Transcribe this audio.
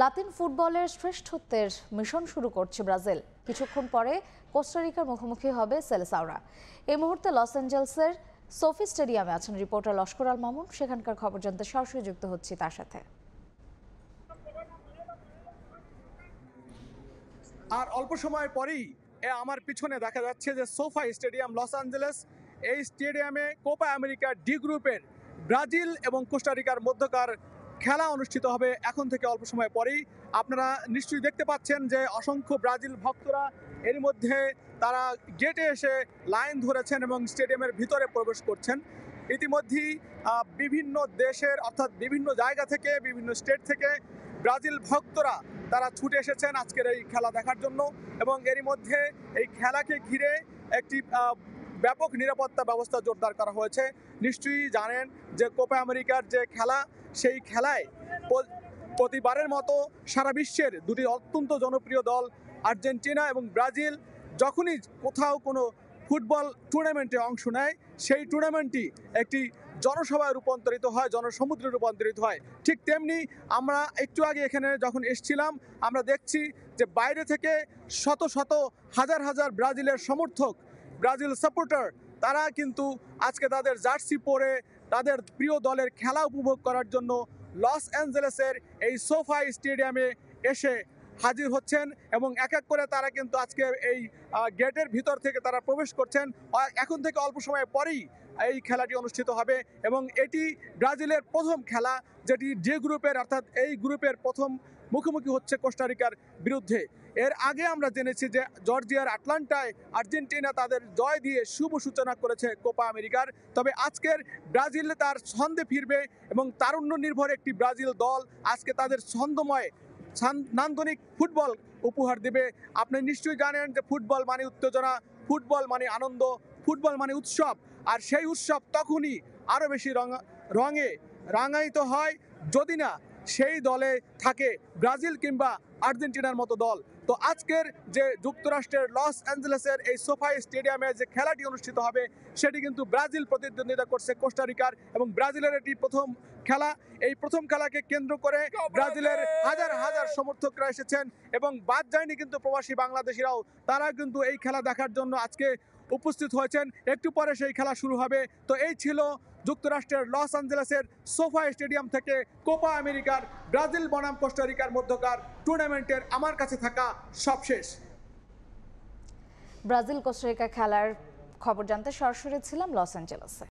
লাতিন ফুটবলের শ্রেষ্ঠত্বের মিশন শুরু করছে ব্রাজিল। কিছুক্ষণ পরে কোস্টারিকার মুখোমুখি হবে সেলেসাওরা। এই মুহূর্তে লস অ্যাঞ্জেলসের সোফি স্টেডিয়ামে আছেন রিপোর্টার লস্কর আল মামুন। সেখানকার খবর জানতে সরাসরি যুক্ত হচ্ছি তার সাথে। আর অল্প সময় পরেই আমার পিছনে দেখা যাচ্ছে যে সোফি স্টেডিয়াম লস অ্যাঞ্জেলেস। এই স্টেডিয়ামে কোপা আমেরিকা ডি গ্রুপের ব্রাজিল এবং কোস্টারিকার মধ্যকার খেলা অনুষ্ঠিত হবে এখন থেকে অল্প সময় পরেই। আপনারা নিশ্চয়ই দেখতে পাচ্ছেন যে অসংখ্য ব্রাজিল ভক্তরা এর মধ্যে তারা গেটে এসে লাইন ধরেছেন এবং স্টেডিয়ামের ভিতরে প্রবেশ করছেন। ইতিমধ্যেই বিভিন্ন দেশের অর্থাৎ বিভিন্ন জায়গা থেকে বিভিন্ন স্টেট থেকে ব্রাজিল ভক্তরা তারা ছুটে এসেছেন আজকের এই খেলা দেখার জন্য এবং এরই মধ্যে এই খেলাকে ঘিরে একটি ব্যাপক নিরাপত্তা ব্যবস্থা জোরদার করা হয়েছে। নিশ্চয়ই জানেন যে কোপা আমেরিকার যে খেলা, সেই খেলায় প্রতিবারের মতো সারা বিশ্বের দুটি অত্যন্ত জনপ্রিয় দল আর্জেন্টিনা এবং ব্রাজিল যখনই কোথাও কোনো ফুটবল টুর্নামেন্টে অংশ নেয়, সেই টুর্নামেন্টটি একটি জনসভায় রূপান্তরিত হয়, জনসমুদ্রে রূপান্তরিত হয়। ঠিক তেমনি আমরা একটু আগে এখানে যখন এসেছিলাম, আমরা দেখছি যে বাইরে থেকে শত শত হাজার হাজার ব্রাজিলের সমর্থক, ব্রাজিল সাপোর্টার, তারা কিন্তু আজকে তাদের জার্সি পরে তাদের প্রিয় দলের খেলা উপভোগ করার জন্য লস অ্যাঞ্জেলেসের এই সোফি স্টেডিয়ামে এসে হাজির হচ্ছেন এবং এক এক করে তারা কিন্তু আজকে এই গেটের ভিতর থেকে তারা প্রবেশ করছেন। এখন থেকে অল্প সময় পরেই এই খেলাটি অনুষ্ঠিত হবে এবং এটি ব্রাজিলের প্রথম খেলা, যেটি ডি গ্রুপের অর্থাৎ এই গ্রুপের প্রথম মুখোমুখি হচ্ছে কোস্টারিকার বিরুদ্ধে। এর আগে আমরা জেনেছি যে জর্জিয়ার আটলান্টায় আর্জেন্টিনা তাদের জয় দিয়ে শুভ সূচনা করেছে কোপা আমেরিকার। তবে আজকের ব্রাজিল তার ছন্দে ফিরবে এবং তারুণ্য নির্ভর একটি ব্রাজিল দল আজকে তাদের ছন্দময় নান্দনিক ফুটবল উপহার দেবে। আপনি নিশ্চয়ই জানেন যে ফুটবল মানে উত্তেজনা, ফুটবল মানে আনন্দ, ফুটবল মানে উৎসব। আর সেই উৎসব তখনই আরও বেশি রঙে রাঙায়িত হয় যদি না সেই দলে থাকে ব্রাজিল কিংবা আর্জেন্টিনার মতো দল। তো আজকের যে যুক্তরাষ্ট্রের লস অ্যাঞ্জেলেসের এই সোফি স্টেডিয়ামে যে খেলাটি অনুষ্ঠিত হবে, সেটি কিন্তু ব্রাজিল প্রতিদ্বন্দ্বিতা করছে কোস্টারিকার এবং ব্রাজিলের এটি প্রথম খেলা। এই প্রথম খেলাকে কেন্দ্র করে ব্রাজিলের হাজার হাজার সমর্থকরা এসেছেন এবং বাদ যায়নি কিন্তু প্রবাসী বাংলাদেশিরাও, তারা কিন্তু এই খেলা দেখার জন্য আজকে উপস্থিত হয়েছেন। একটু পরে সেই খেলা শুরু হবে। তো এই ছিল যুক্তরাষ্ট্রের লস অ্যাঞ্জেলেসের সোফি স্টেডিয়াম থেকে কোপা আমেরিকার ব্রাজিল বনাম কোস্টারিকার মধ্যকার টুর্নামেন্টের আমার কাছে থাকা সবশেষ। ব্রাজিল কোস্টারিকা খেলার খবর জানতে সরাসরি ছিলাম লস অ্যাঞ্জেলেসে।